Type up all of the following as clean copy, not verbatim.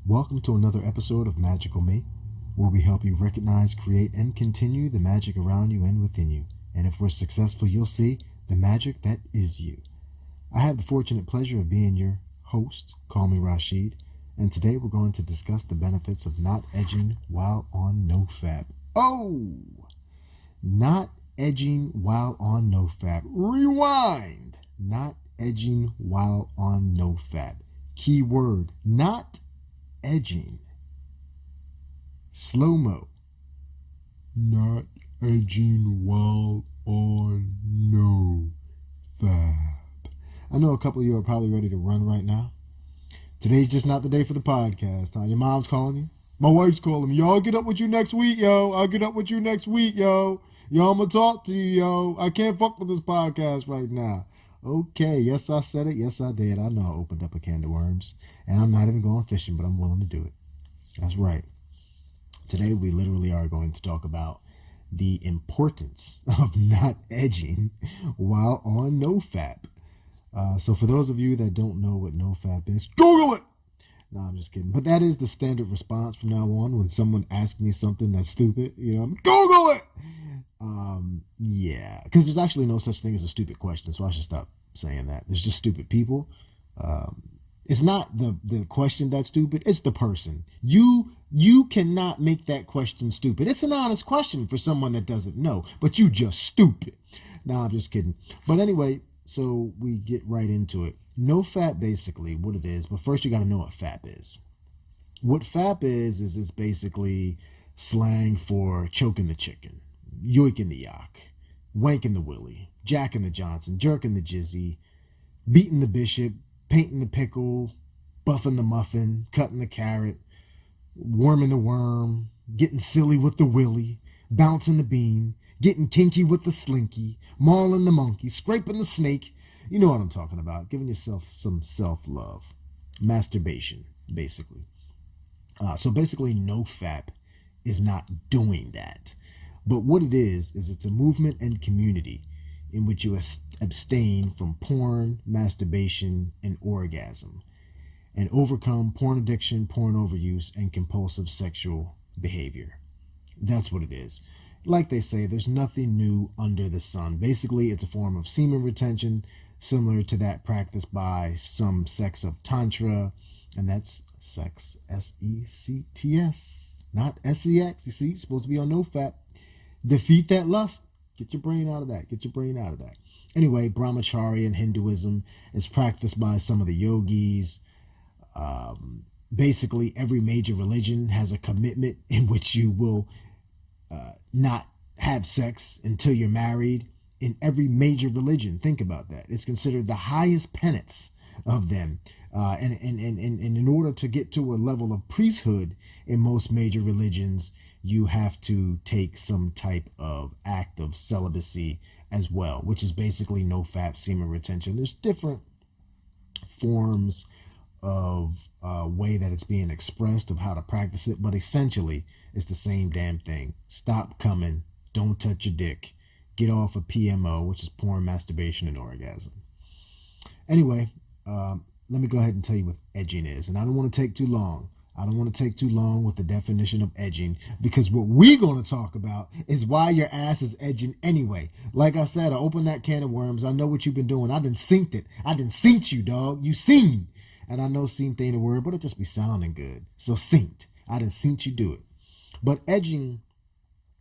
Welcome to another episode of Magical Me, where we help you recognize, create, and continue the magic around you and within you. And if we're successful, you'll see the magic that is you. I have the fortunate pleasure of being your host, call me Rashid, and today we're going to discuss the benefits of not edging while on Nofap. Oh! Not edging while on Nofap. Rewind! Not edging while on Nofap. Key word, not edging. Slow-mo. Not edging while on Nofap. I know a couple of you are probably ready to run right now. Today's just not the day for the podcast, huh? Your mom's calling you? My wife's calling me. Yo, I'll get up with you next week, yo. I'll get up with you next week, yo. Yo, I'm gonna talk to you, yo. I can't fuck with this podcast right now. Okay, yes, I said it. Yes, I did. I know I opened up a can of worms. And I'm not even going fishing, but I'm willing to do it. That's right. Today, we literally are going to talk about the importance of not edging while on Nofap. So for those of you that don't know what Nofap is, Google it! No, I'm just kidding. But that is the standard response from now on when someone asks me something that's stupid. Google it! Yeah, because there's actually no such thing as a stupid question, so I should stop saying that. There's just stupid people. It's not the question that's stupid, it's the person. You cannot make that question stupid. It's an honest question for someone that doesn't know, but you just stupid. No, I'm just kidding. But anyway, so we get right into it. Nofap, basically, what it is, but first you got to know what FAP is. What FAP is it's basically slang for choking the chicken, yoiking the yak, wanking the willy, jacking the Johnson, jerking the jizzy, beating the bishop, painting the pickle, buffing the muffin, cutting the carrot, worming the worm, getting silly with the willy, bouncing the bean, getting kinky with the slinky, mauling the monkey, scraping the snake. You know what I'm talking about. Giving yourself some self-love. Masturbation, basically. So basically, Nofap is not doing that. But what it is it's a movement and community in which you abstain from porn, masturbation, and orgasm, and overcome porn addiction, porn overuse, and compulsive sexual behavior. That's what it is. Like they say, there's nothing new under the sun. Basically, it's a form of semen retention, similar to that practiced by some sects of Tantra, and that's sex, S-E-C-T-S, not S-E-X. You see, it's supposed to be on Nofap. Defeat that lust. Get your brain out of that. Get your brain out of that. Anyway, brahmacharya in Hinduism is practiced by some of the yogis. Basically, every major religion has a commitment in which you will not have sex until you're married. In every major religion, think about that. It's considered the highest penance of them. And in order to get to a level of priesthood in most major religions, you have to take some type of act of celibacy as well, which is basically Nofap, semen retention. There's different forms of way that it's being expressed of how to practice it, but essentially it's the same damn thing. Stop coming, don't touch your dick, get off of PMO, which is porn, masturbation, and orgasm. Anyway, let me go ahead and tell you what edging is, and I don't want to take too long. I don't want to take too long with the definition of edging, because what we're going to talk about is why your ass is edging anyway. Like I said, I opened that can of worms. I know what you've been doing. I done synced it. I done synced you, dog. You seen. And I know synced ain't a word, but it just be sounding good. So synced. I done synced you do it. But edging,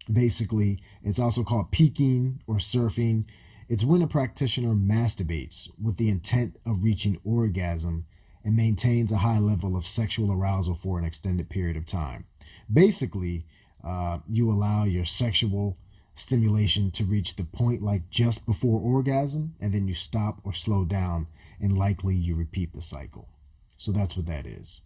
basically, it's also called peaking or surfing. It's when a practitioner masturbates with the intent of reaching orgasm and maintains a high level of sexual arousal for an extended period of time. Basically, you allow your sexual stimulation to reach the point like just before orgasm, and then you stop or slow down, and likely you repeat the cycle. So that's what that is.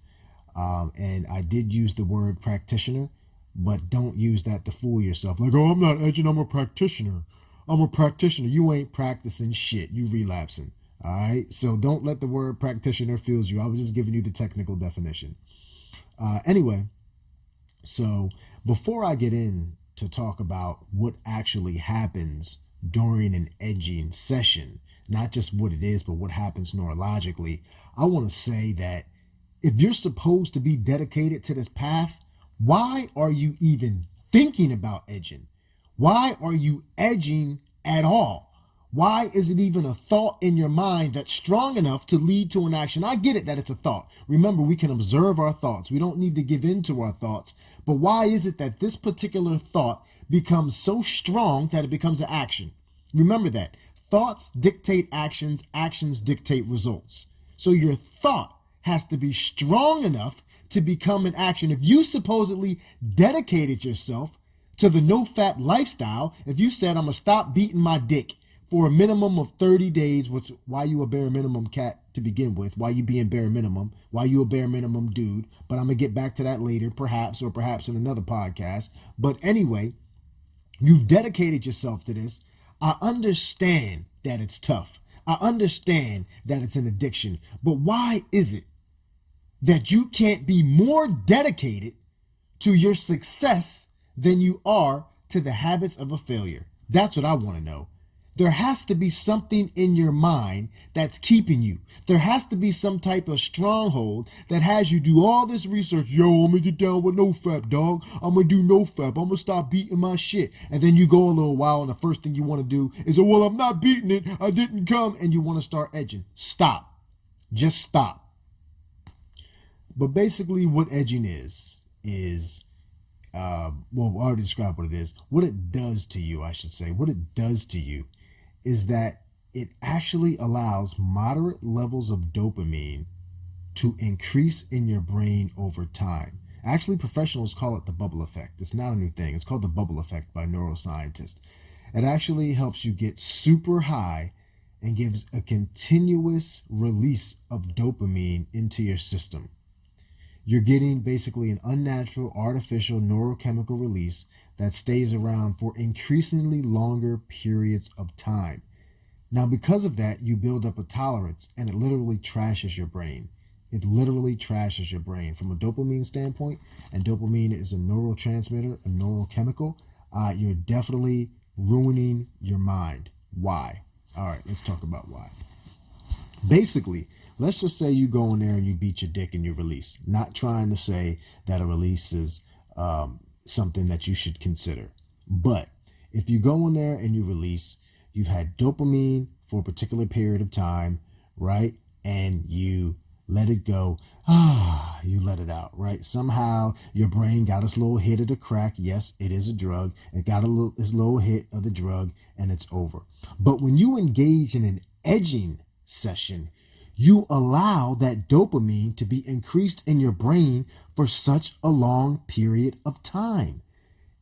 And I did use the word practitioner, but don't use that to fool yourself. Like, oh, I'm not edging, I'm a practitioner. I'm a practitioner. You ain't practicing shit. You relapsing. All right, so don't let the word practitioner fool you. I was just giving you the technical definition. Anyway, so before I get in to talk about what actually happens during an edging session, not just what it is, but what happens neurologically, I want to say that If you're supposed to be dedicated to this path, why are you even thinking about edging? Why are you edging at all? Why is it even a thought in your mind that's strong enough to lead to an action? I get it that it's a thought. Remember, we can observe our thoughts. We don't need to give in to our thoughts. But why is it that this particular thought becomes so strong that it becomes an action? Remember that. Thoughts dictate actions, actions dictate results. So your thought has to be strong enough to become an action. If you supposedly dedicated yourself to the Nofap lifestyle, if you said, I'm going to stop beating my dick for a minimum of 30 days, which why you a bare minimum cat to begin with, why you being bare minimum, why you a bare minimum dude, but I'm going to get back to that later, perhaps in another podcast. But anyway, you've dedicated yourself to this. I understand that it's tough. I understand that it's an addiction, but why is it that you can't be more dedicated to your success than you are to the habits of a failure? That's what I want to know. There has to be something in your mind that's keeping you. There has to be some type of stronghold that has you do all this research. Yo, I'm going to get down with Nofap, dog. I'm going to do Nofap. I'm going to stop beating my shit. And then you go a little while and the first thing you want to do is, oh, well, I'm not beating it. I didn't come. And you want to start edging. Stop. Just stop. But basically what edging is, well, I already described what it is. What it does to you, I should say. What it does to you is that it actually allows moderate levels of dopamine to increase in your brain over time. Actually, professionals call it the bubble effect. It's not a new thing. It's called the bubble effect by neuroscientists. It actually helps you get super high and gives a continuous release of dopamine into your system. You're getting basically an unnatural, artificial neurochemical release that stays around for increasingly longer periods of time. Now, because of that, you build up a tolerance and it literally trashes your brain. It literally trashes your brain from a dopamine standpoint, and dopamine is a neurotransmitter, a neurochemical. You're definitely ruining your mind. Why? All right, let's talk about why. Basically, let's just say you go in there and you beat your dick and you release. Not trying to say that a release is something that you should consider. But if you go in there and you release, you've had dopamine for a particular period of time, right? And you let it go. You let it out, right? Somehow your brain got its little hit of the crack. Yes, it is a drug. It got its little hit of the drug and it's over. But when you engage in an edging session, you allow that dopamine to be increased in your brain for such a long period of time.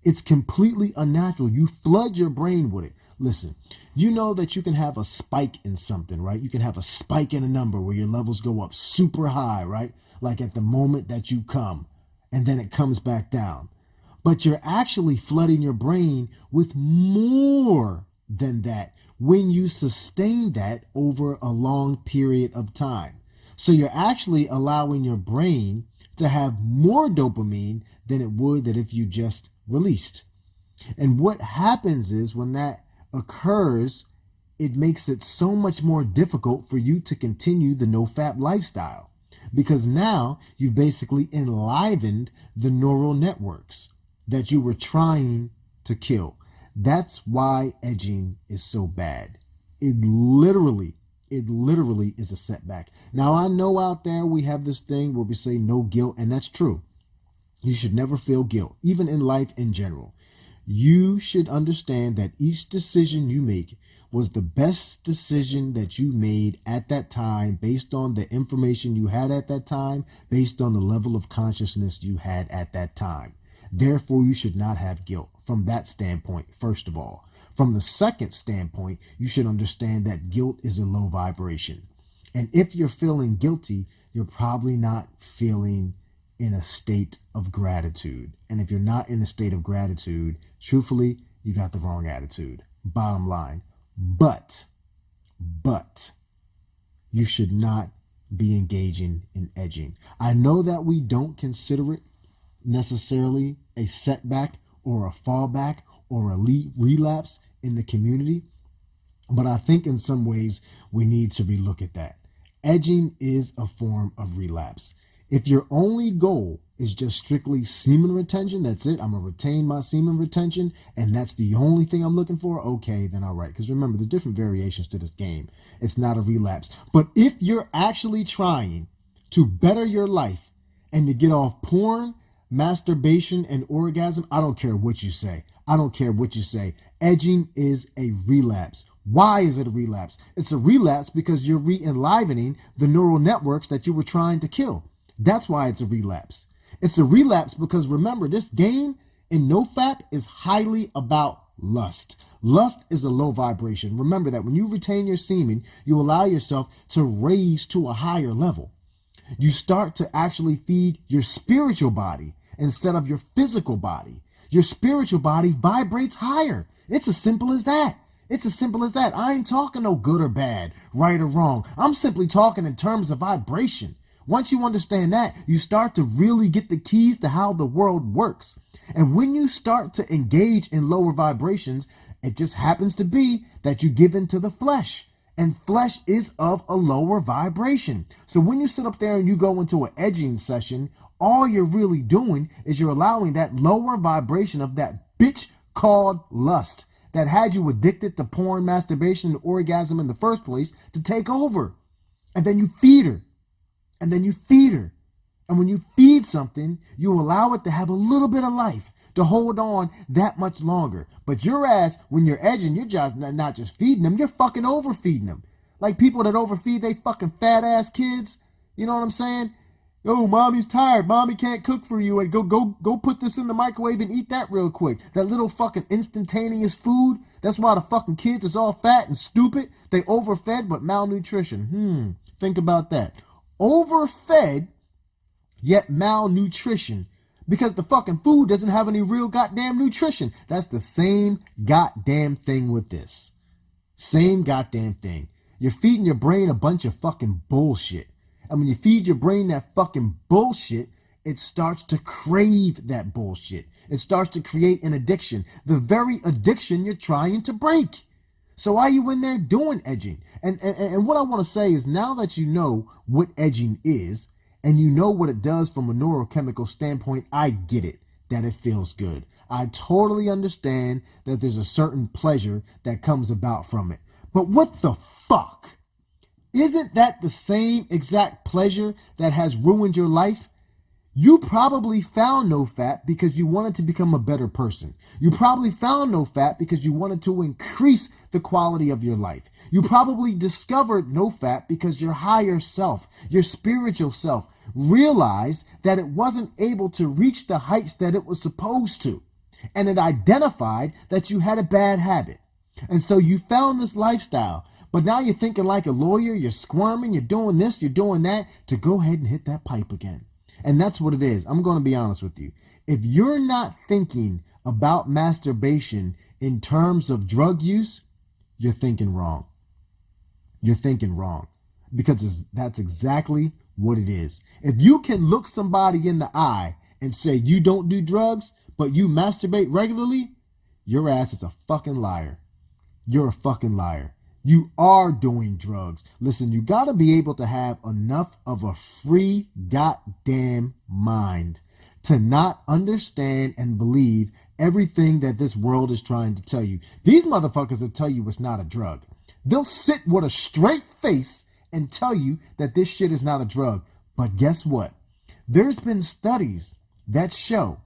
It's completely unnatural. You flood your brain with it. Listen, you know that you can have a spike in something, right? You can have a spike in a number where your levels go up super high, right? Like at the moment that you come, and then it comes back down. But you're actually flooding your brain with more than that when you sustain that over a long period of time. So you're actually allowing your brain to have more dopamine than it would that if you just released. And what happens is when that occurs, it makes it so much more difficult for you to continue the no-fap lifestyle, because now you've basically enlivened the neural networks that you were trying to kill. That's why edging is so bad. It literally is a setback. Now, I know out there we have this thing where we say no guilt, and that's true. You should never feel guilt, even in life in general. You should understand that each decision you make was the best decision that you made at that time, based on the information you had at that time, based on the level of consciousness you had at that time. Therefore, you should not have guilt from that standpoint, first of all. From the second standpoint, you should understand that guilt is a low vibration. And if you're feeling guilty, you're probably not feeling in a state of gratitude. And if you're not in a state of gratitude, truthfully, you got the wrong attitude. Bottom line. But you should not be engaging in edging. I know that we don't consider it necessarily a setback or a fallback or a relapse in the community, but I think in some ways we need to relook at that. Edging is a form of relapse. If your only goal is just strictly semen retention, that's it, I'm going to retain my semen retention, and that's the only thing I'm looking for, okay, then all right. Because remember, there's different variations to this game. It's not a relapse. But if you're actually trying to better your life and to get off porn, masturbation, and orgasm, I don't care what you say. I don't care what you say. Edging is a relapse. Why is it a relapse? It's a relapse because you're re-enlivening the neural networks that you were trying to kill. That's why it's a relapse. It's a relapse because remember, this game in Nofap is highly about lust. Lust is a low vibration. Remember that when you retain your semen, you allow yourself to raise to a higher level. You start to actually feed your spiritual body instead of your physical body. Your spiritual body vibrates higher. It's as simple as that. It's as simple as that. I ain't talking no good or bad, right or wrong. I'm simply talking in terms of vibration. Once you understand that, you start to really get the keys to how the world works. And when you start to engage in lower vibrations, it just happens to be that you give into the flesh. And flesh is of a lower vibration. So when you sit up there and you go into an edging session, all you're really doing is you're allowing that lower vibration of that bitch called lust that had you addicted to porn, masturbation, and orgasm in the first place to take over. And then you feed her. And then you feed her. And when you feed something, you allow it to have a little bit of life, to hold on that much longer. But your ass, when you're edging, you're just not just feeding them, you're fucking overfeeding them. Like people that overfeed they fucking fat ass kids. You know what I'm saying? Oh, mommy's tired. Mommy can't cook for you. And go put this in the microwave and eat that real quick. That little fucking instantaneous food. That's why the fucking kids is all fat and stupid. They overfed but malnutrition. Think about that. Overfed, yet malnutrition. Because the fucking food doesn't have any real goddamn nutrition. That's the same goddamn thing with this. Same goddamn thing. You're feeding your brain a bunch of fucking bullshit. And when you feed your brain that fucking bullshit, it starts to crave that bullshit. It starts to create an addiction. The very addiction you're trying to break. So why are you in there doing edging? And what I want to say is, now that you know what edging is, and you know what it does from a neurochemical standpoint, I get it, that it feels good. I totally understand that there's a certain pleasure that comes about from it. But what the fuck? Isn't that the same exact pleasure that has ruined your life? You probably found Nofap because you wanted to become a better person. You probably found Nofap because you wanted to increase the quality of your life. You probably discovered Nofap because your higher self, your spiritual self, realized that it wasn't able to reach the heights that it was supposed to. And it identified that you had a bad habit. And so you found this lifestyle. But now you're thinking like a lawyer, you're squirming, you're doing this, you're doing that, to go ahead and hit that pipe again. And that's what it is. I'm going to be honest with you. If you're not thinking about masturbation in terms of drug use, you're thinking wrong. You're thinking wrong. Because that's exactly what it is. If you can look somebody in the eye and say you don't do drugs, but you masturbate regularly, your ass is a fucking liar. You're a fucking liar. You are doing drugs. Listen, you got to be able to have enough of a free goddamn mind to not understand and believe everything that this world is trying to tell you. These motherfuckers will tell you it's not a drug. They'll sit with a straight face and tell you that this shit is not a drug. But guess what? There's been studies that show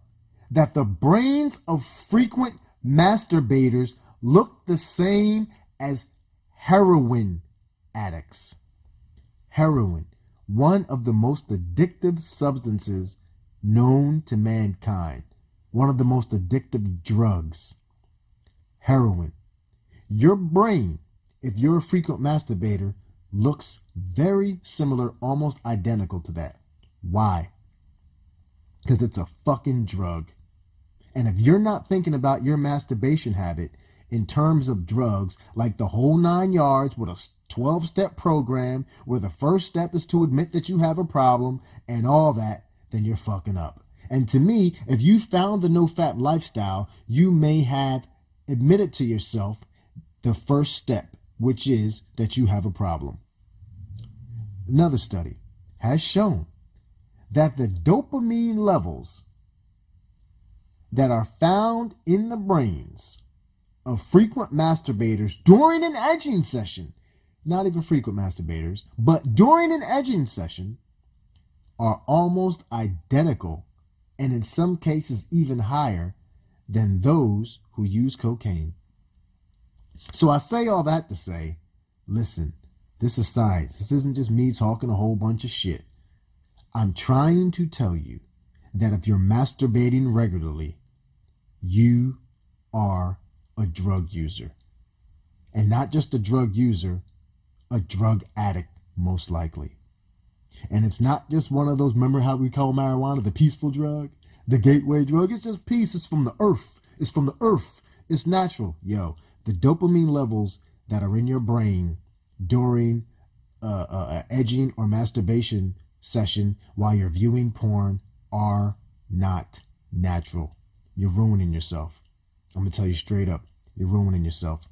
that the brains of frequent masturbators look the same as heroin addicts. Heroin, one of the most addictive substances known to mankind. One of the most addictive drugs. Heroin. Your brain, if you're a frequent masturbator, looks very similar, almost identical to that. Why? Because it's a fucking drug. And if you're not thinking about your masturbation habit in terms of drugs, like the whole 9 yards with a 12-step program where the first step is to admit that you have a problem and all that, then you're fucking up. And to me, if you found the Nofap lifestyle, you may have admitted to yourself the first step, which is that you have a problem. Another study has shown that the dopamine levels that are found in the brains of frequent masturbators during an edging session, not even frequent masturbators, but during an edging session, are almost identical, and in some cases even higher than those who use cocaine. So I say all that to say, listen, this is science. This isn't just me talking a whole bunch of shit. I'm trying to tell you that if you're masturbating regularly, you are a drug user. And not just a drug user, a drug addict, most likely. And it's not just one of those, remember how we call marijuana the peaceful drug? The gateway drug? It's just peace. It's from the earth. It's from the earth. It's natural. Yo, the dopamine levels that are in your brain during an edging or masturbation session while you're viewing porn are not natural. You're ruining yourself. I'm going to tell you straight up, you're ruining yourself.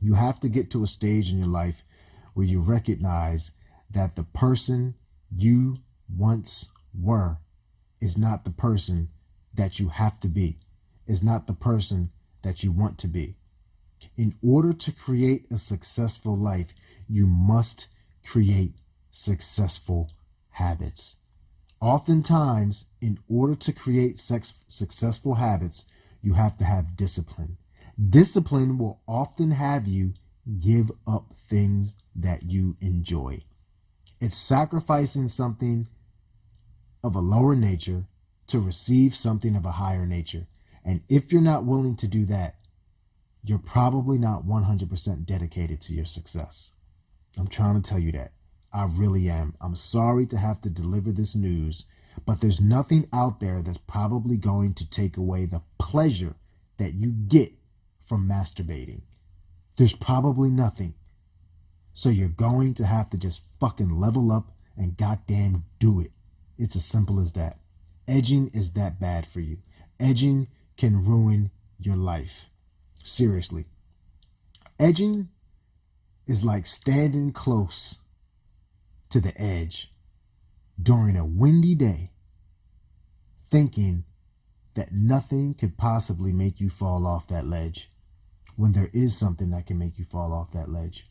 You have to get to a stage in your life where you recognize that the person you once were is not the person that you have to be, is not the person that you want to be. In order to create a successful life, you must create successful habits. Oftentimes, in order to create successful habits, you have to have discipline. Discipline will often have you give up things that you enjoy. It's sacrificing something of a lower nature to receive something of a higher nature. And if you're not willing to do that, you're probably not 100% dedicated to your success. I'm trying to tell you that. I really am. I'm sorry to have to deliver this news, but there's nothing out there that's probably going to take away the pleasure that you get from masturbating. There's probably nothing. So you're going to have to just fucking level up and goddamn do it. It's as simple as that. Edging is that bad for you. Edging can ruin your life. Seriously. Edging is like standing close to the edge during a windy day, thinking that nothing could possibly make you fall off that ledge, when there is something that can make you fall off that ledge.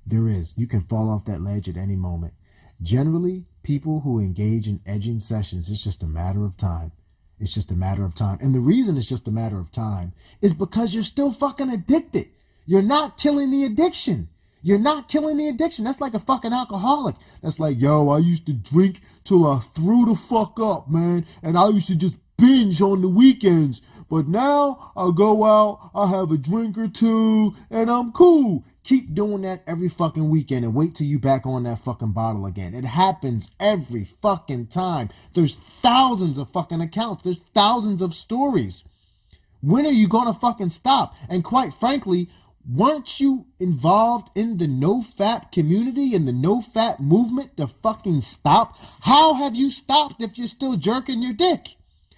There is. You can fall off that ledge at any moment. Generally, people who engage in edging sessions, it's just a matter of time. It's just a matter of time. And the reason it's just a matter of time is because you're still fucking addicted. You're not killing the addiction. You're not killing the addiction. That's like a fucking alcoholic. That's like, yo, I used to drink till I threw the fuck up, man. And I used to just binge on the weekends. But now I go out, I have a drink or two, and I'm cool. Keep doing that every fucking weekend and wait till you back on that fucking bottle again. It happens every fucking time. There's thousands of fucking accounts. There's thousands of stories. When are you gonna fucking stop? And quite frankly, weren't you involved in the Nofap community and the Nofap movement to fucking stop? How have you stopped if you're still jerking your dick?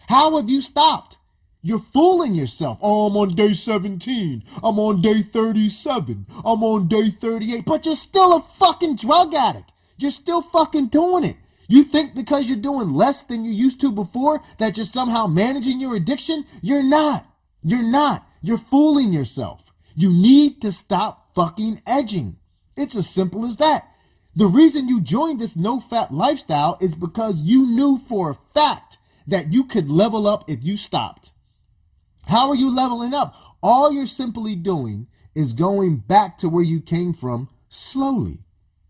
How have you stopped? You're fooling yourself. Oh, I'm on day 17. I'm on day 37. I'm on day 38. But you're still a fucking drug addict. You're still fucking doing it. You think because you're doing less than you used to before that you're somehow managing your addiction? You're not. You're not. You're fooling yourself. You need to stop fucking edging. It's as simple as that. The reason you joined this no-fap lifestyle is because you knew for a fact that you could level up if you stopped. How are you leveling up? All you're simply doing is going back to where you came from slowly.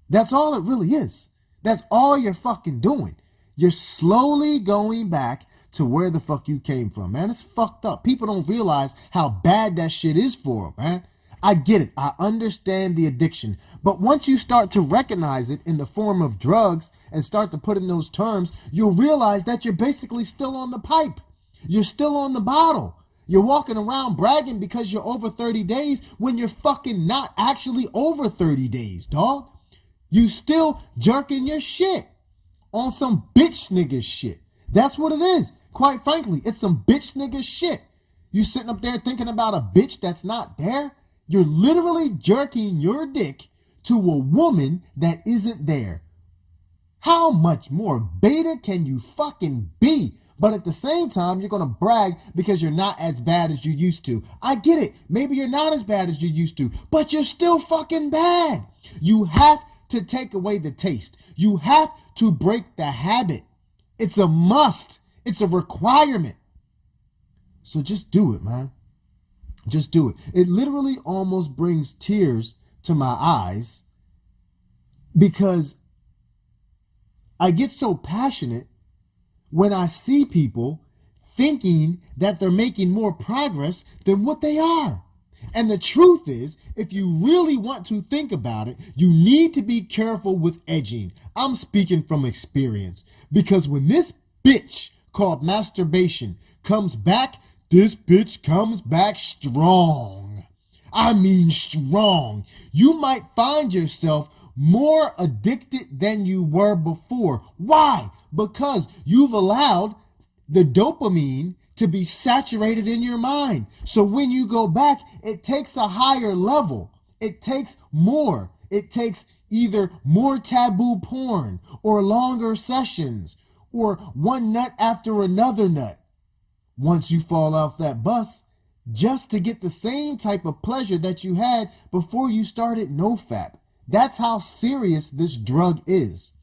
That's all it really is. That's all you're fucking doing. You're slowly going back to where the fuck you came from, man. It's fucked up. People don't realize how bad that shit is for them, man. I get it. I understand the addiction. But once you start to recognize it in the form of drugs and start to put in those terms, you'll realize that you're basically still on the pipe. You're still on the bottle. You're walking around bragging because you're over 30 days when you're fucking not actually over 30 days, dog. You still jerking your shit on some bitch nigga shit. That's what it is. Quite frankly, it's some bitch nigga shit. You sitting up there thinking about a bitch that's not there? You're literally jerking your dick to a woman that isn't there. How much more beta can you fucking be? But at the same time, you're going to brag because you're not as bad as you used to. I get it. Maybe you're not as bad as you used to, but you're still fucking bad. You have to take away the taste. You have to break the habit. It's a must. It's a requirement. So just do it, man. Just do it. It literally almost brings tears to my eyes because I get so passionate when I see people thinking that they're making more progress than what they are. And the truth is, if you really want to think about it, you need to be careful with edging. I'm speaking from experience. Because when this bitch called masturbation comes back, this bitch comes back strong. I mean strong. You might find yourself more addicted than you were before. Why? Because you've allowed the dopamine to be saturated in your mind. So when you go back, it takes a higher level. It takes more. It takes either more taboo porn or longer sessions or one nut after another nut. Once you fall off that bus, just to get the same type of pleasure that you had before you started Nofap. That's how serious this drug is.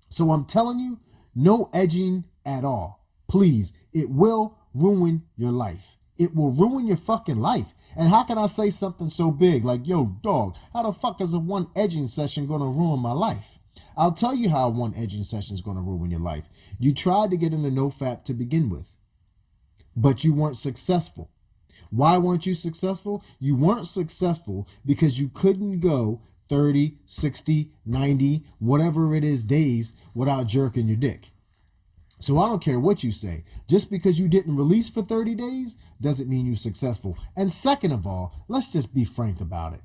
So I'm telling you, no edging at all. Please, it will ruin your life. It will ruin your fucking life. And how can I say something so big like, yo, dog, how the fuck is a one edging session going to ruin my life? I'll tell you how one edging session is going to ruin your life. You tried to get into Nofap to begin with, but you weren't successful. Why weren't you successful? You weren't successful because you couldn't go 30, 60, 90, whatever it is days without jerking your dick. So I don't care what you say. Just because you didn't release for 30 days doesn't mean you're successful. And second of all, let's just be frank about it.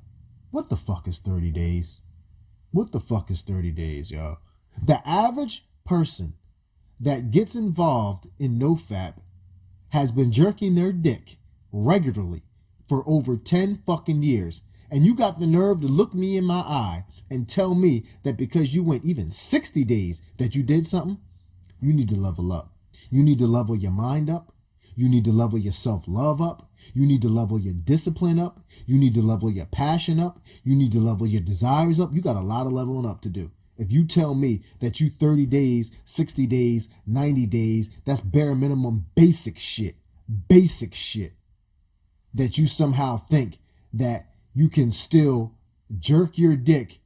What the fuck is 30 days? What the fuck is 30 days, y'all? The average person that gets involved in Nofap has been jerking their dick regularly for over 10 fucking years. And you got the nerve to look me in my eye and tell me that because you went even 60 days that you did something? You need to level up. You need to level your mind up. You need to level your self-love up. You need to level your discipline up. You need to level your passion up. You need to level your desires up. You got a lot of leveling up to do. If you tell me that you 30 days, 60 days, 90 days, that's bare minimum basic shit. Basic shit. That you somehow think that you can still jerk your dick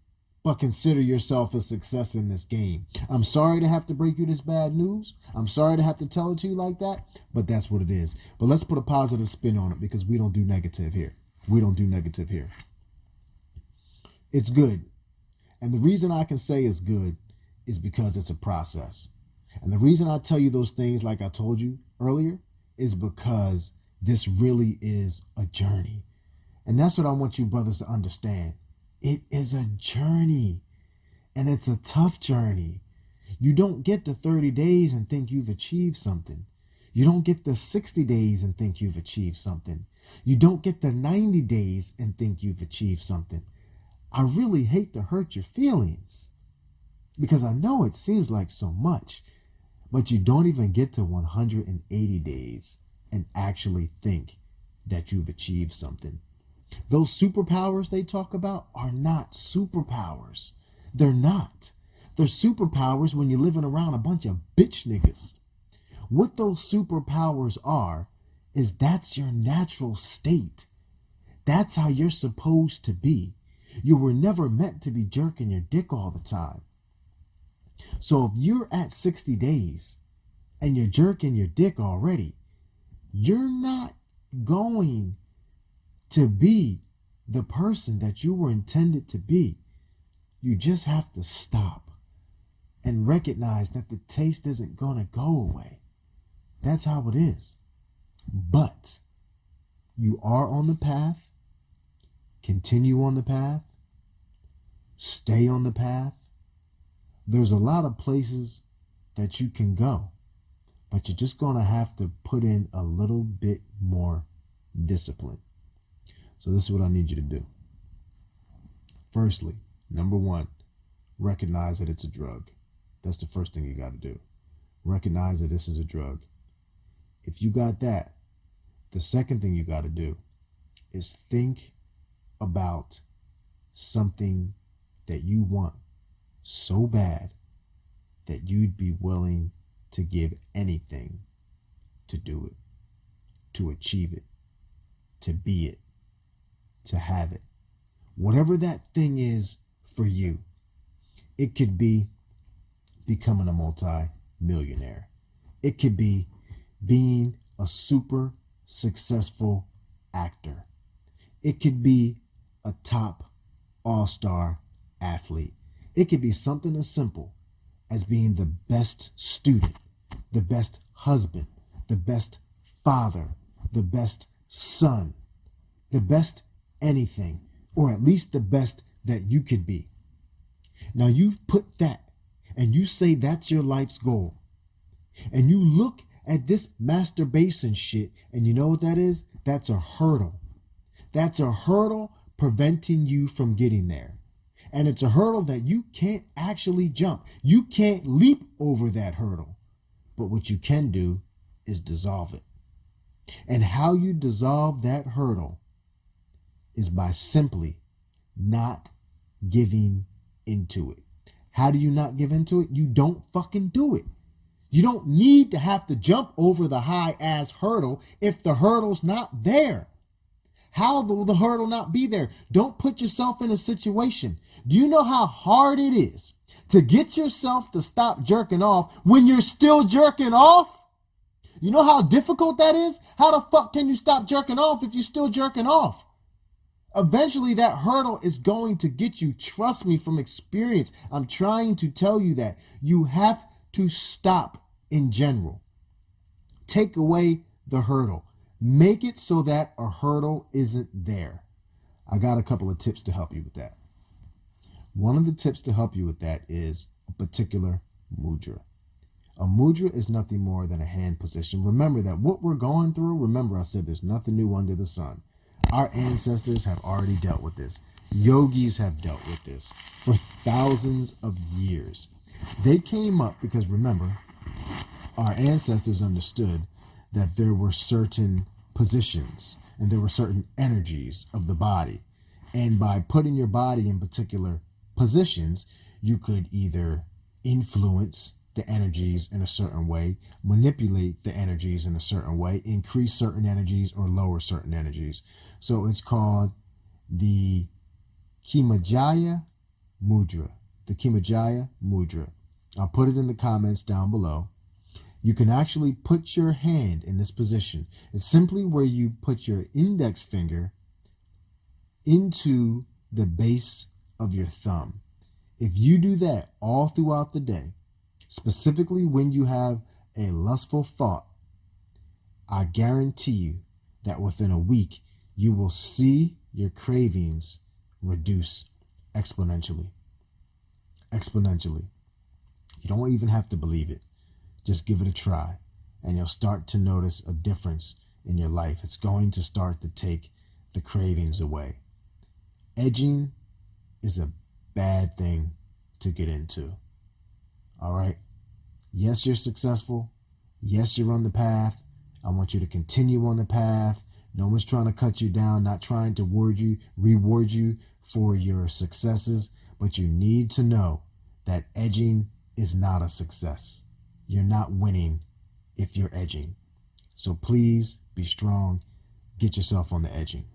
but consider yourself a success in this game. I'm sorry to have to break you this bad news. I'm sorry to have to tell it to you like that, but that's what it is. But let's put a positive spin on it because we don't do negative here. We don't do negative here. It's good. And the reason I can say it's good is because it's a process. And the reason I tell you those things like I told you earlier is because this really is a journey. And that's what I want you brothers to understand. It is a journey, and it's a tough journey. You don't get to 30 days and think you've achieved something. You don't get to 60 days and think you've achieved something. You don't get to 90 days and think you've achieved something. I really hate to hurt your feelings because I know it seems like so much, but you don't even get to 180 days and actually think that you've achieved something. Those superpowers they talk about are not superpowers. They're not. They're superpowers when you're living around a bunch of bitch niggas. What those superpowers are is that's your natural state. That's how you're supposed to be. You were never meant to be jerking your dick all the time. So if you're at 60 days and you're jerking your dick already, you're not going to be the person that you were intended to be. You just have to stop and recognize that the taste isn't going to go away. That's how it is. But you are on the path. Continue on the path. Stay on the path. There's a lot of places that you can go, but you're just going to have to put in a little bit more discipline. So this is what I need you to do. Firstly, number one, recognize that it's a drug. That's the first thing you got to do. Recognize that this is a drug. If you got that, the second thing you got to do is think about something that you want so bad that you'd be willing to give anything to do it, to achieve it, to be it, to have it. Whatever that thing is for you, it could be becoming a multi-millionaire. It could be being a super successful actor. It could be a top all-star athlete. It could be something as simple as being the best student, the best husband, the best father, the best son, the best anything, or at least the best that you could be. Now you put that and you say that's your life's goal. And you look at this masturbation shit and you know what that is? That's a hurdle. That's a hurdle preventing you from getting there. And it's a hurdle that you can't actually jump. You can't leap over that hurdle. But what you can do is dissolve it. And how you dissolve that hurdle is by simply not giving into it. How do you not give into it? You don't fucking do it. You don't need to have to jump over the high ass hurdle if the hurdle's not there. How will the hurdle not be there? Don't put yourself in a situation. Do you know how hard it is to get yourself to stop jerking off when you're still jerking off? You know how difficult that is? How the fuck can you stop jerking off if you're still jerking off? Eventually that hurdle is going to get you. Trust me from experience. I'm trying to tell you that. You have to stop in general. Take away the hurdle. Make it so that a hurdle isn't there. I got a couple of tips to help you with that. One of the tips to help you with that is a particular mudra. A mudra is nothing more than a hand position. Remember that what we're going through, remember I said there's nothing new under the sun. Our ancestors have already dealt with this. Yogis have dealt with this for thousands of years. They came up because, remember, our ancestors understood that there were certain positions and there were certain energies of the body. And by putting your body in particular positions, you could either influence the energies in a certain way, manipulate the energies in a certain way, increase certain energies or lower certain energies. So it's called the Kimajaya Mudra. The Kimajaya Mudra. I'll put it in the comments down below. You can actually put your hand in this position. It's simply where you put your index finger into the base of your thumb. If you do that all throughout the day, specifically when you have a lustful thought, I guarantee you that within a week, you will see your cravings reduce exponentially. Exponentially. You don't even have to believe it. Just give it a try, and you'll start to notice a difference in your life. It's going to start to take the cravings away. Edging is a bad thing to get into. All right? Yes, you're successful. Yes, you're on the path. I want you to continue on the path. No one's trying to cut you down, not trying to reward you for your successes, but you need to know that edging is not a success. You're not winning if you're edging. So please be strong. Get yourself on the edging.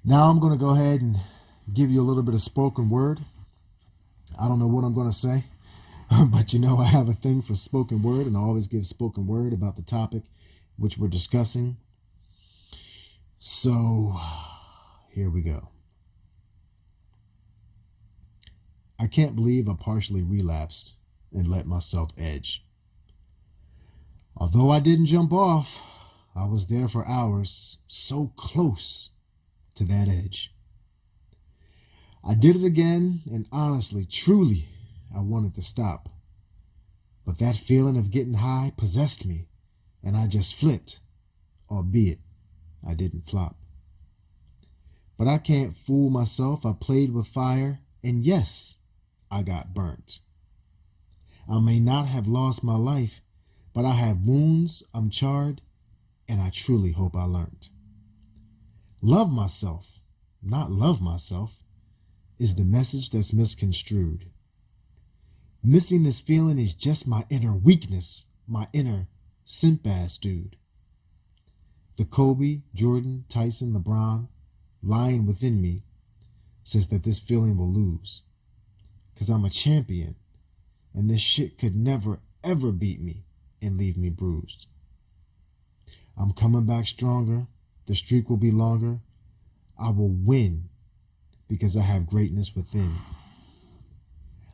Now I'm going to go ahead and give you a little bit of spoken word. I don't know what I'm going to say, but you know I have a thing for spoken word, and I always give spoken word about the topic which we're discussing. So here we go. I can't believe I partially relapsed and let myself edge. Although I didn't jump off, I was there for hours, so close to that edge. I did it again, and honestly, truly, I wanted to stop. But that feeling of getting high possessed me, and I just flipped, albeit I didn't flop. But I can't fool myself. I played with fire, and yes, I got burnt. I may not have lost my life, but I have wounds I'm charred, and I truly hope I learned. Love myself, not love myself, is the message that's misconstrued. Missing this feeling is just my inner weakness, my inner simp-ass dude. The Kobe, Jordan, Tyson, LeBron lion within me says that this feeling will lose. Because I'm a champion, and this shit could never, ever beat me and leave me bruised. I'm coming back stronger. The streak will be longer. I will win because I have greatness within.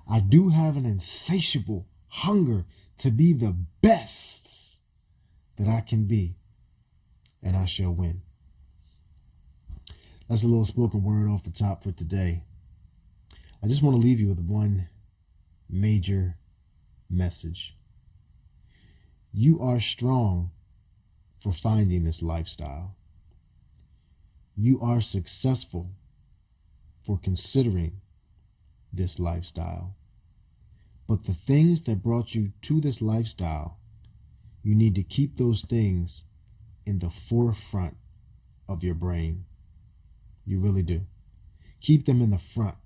I do have an insatiable hunger to be the best that I can be, and I shall win. That's a little spoken word off the top for today. I just want to leave you with one major message. You are strong for finding this lifestyle. You are successful for considering this lifestyle. But the things that brought you to this lifestyle, you need to keep those things in the forefront of your brain. You really do. Keep them in the front.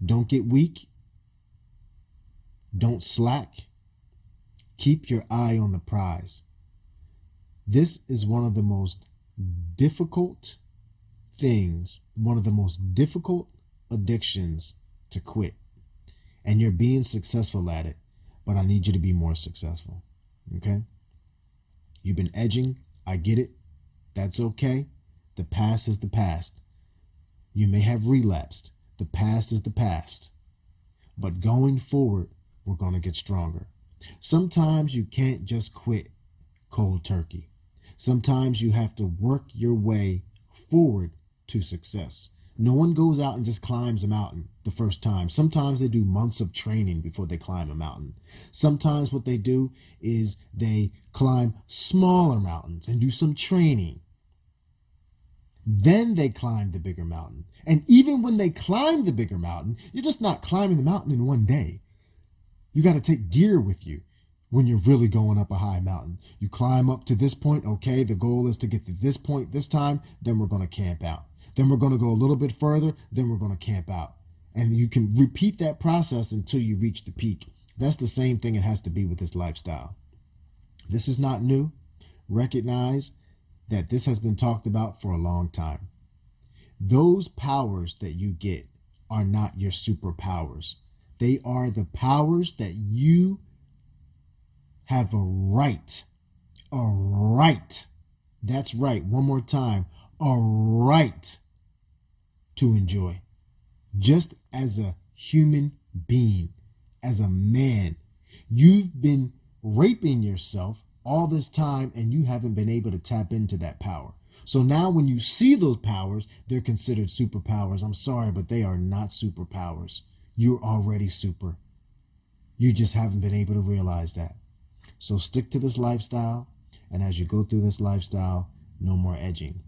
Don't get weak. Don't slack. Keep your eye on the prize. This is one of the most difficult things, one of the most difficult addictions to quit. And you're being successful at it, but I need you to be more successful. Okay? You've been edging. I get it. That's okay. The past is the past. You may have relapsed. The past is the past. But going forward, we're going to get stronger. Sometimes you can't just quit cold turkey. Sometimes you have to work your way forward to success. No one goes out and just climbs a mountain the first time. Sometimes they do months of training before they climb a mountain. Sometimes what they do is they climb smaller mountains and do some training. Then they climb the bigger mountain. And even when they climb the bigger mountain, you're just not climbing the mountain in one day. You got to take gear with you when you're really going up a high mountain. You climb up to this point. Okay, the goal is to get to this point this time. Then we're going to camp out. Then we're going to go a little bit further. Then we're going to camp out. And you can repeat that process until you reach the peak. That's the same thing it has to be with this lifestyle. This is not new. Recognize that this has been talked about for a long time. Those powers that you get are not your superpowers. They are the powers that you have a right. That's right. One more time. A right to enjoy. Just as a human being, as a man, you've been raping yourself all this time and you haven't been able to tap into that power. So now when you see those powers, they're considered superpowers. I'm sorry, but they are not superpowers. You're already super. You just haven't been able to realize that. So stick to this lifestyle. And as you go through this lifestyle, no more edging.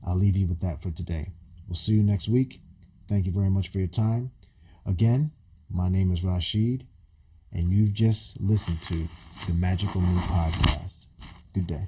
I'll leave you with that for today. We'll see you next week. Thank you very much for your time. Again, my name is Rashid, and you've just listened to the Magical Me Podcast. Good day.